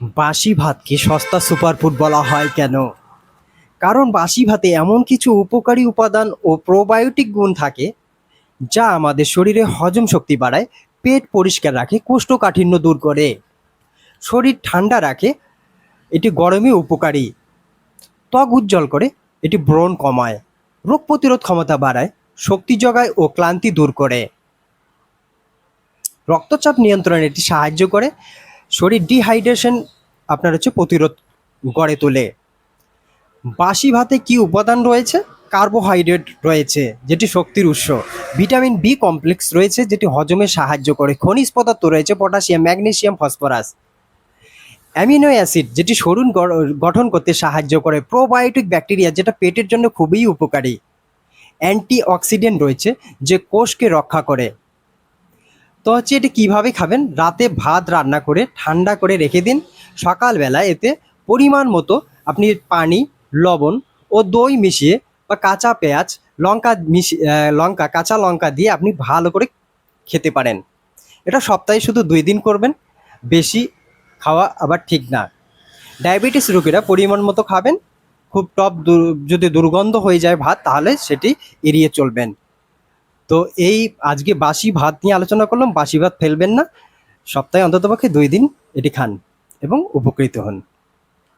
বাসি ভাতকে সস্তা সুপারফুড বলা হয় কেন? কারণ বাসি ভাতে এমন কিছু উপকারী উপাদান ও প্রোবায়োটিক গুণ থাকে যা আমাদের শরীরে হজম শক্তি বাড়ায়, পেট পরিষ্কার রাখে, কোষ্ঠকাঠিন্য দূর করে, শরীর ঠান্ডা রাখে, এটি গরমে উপকারী, ত্বক উজ্জ্বল করে, এটি ব্রণ কমায়, রোগ প্রতিরোধ ক্ষমতা বাড়ায়, শক্তি যোগায় ও ক্লান্তি দূর করে, রক্তচাপ নিয়ন্ত্রণে এটি সাহায্য করে, শরীর ডিহাইড্রেশন প্রতিরোধ গড়ে তোলে। বাসি ভাতে কি উপাদান রয়েছে? কার্বোহাইড্রেট রয়েছে যেটি শক্তির উৎস, ভিটামিন বি কমপ্লেক্স রয়েছে যেটি হজমে সাহায্য করে, খনিজ পদার্থ রয়েছে potassium, magnesium, phosphorus, amino acid যেটি শরীর গঠন করতে সাহায্য করে, প্রোবায়োটিক ব্যাকটেরিয়া যেটা পেটের জন্য খুবই উপকারী, অ্যান্টিঅক্সিডেন্ট রয়েছে যে কোষকে রক্ষা করে। তো এটি কীভাবে খাবেন? রাতে ভাত রান্না করে ঠান্ডা করে রেখে দিন, সকালবেলা এতে পরিমাণ মতো আপনি পানি, লবণ ও দই মিশিয়ে বা কাঁচা পেঁয়াজ, কাঁচা লঙ্কা দিয়ে আপনি ভালো করে খেতে পারেন। এটা সপ্তাহে শুধু 2 দিন করবেন, বেশি খাওয়া আবার ঠিক না। ডায়াবেটিস রোগীরা পরিমাণ মতো খাবেন, খুব যদি দুর্গন্ধ হয়ে যায় ভাত তাহলে সেটি এড়িয়ে চলবেন। তো এই আজকে বাসি ভাত নিয়ে আলোচনা করলাম। বাসি ভাত ফেলবেন না, সপ্তাহে অন্ততপক্ষে 2 দিন এটি খান এবং উপকৃত হন।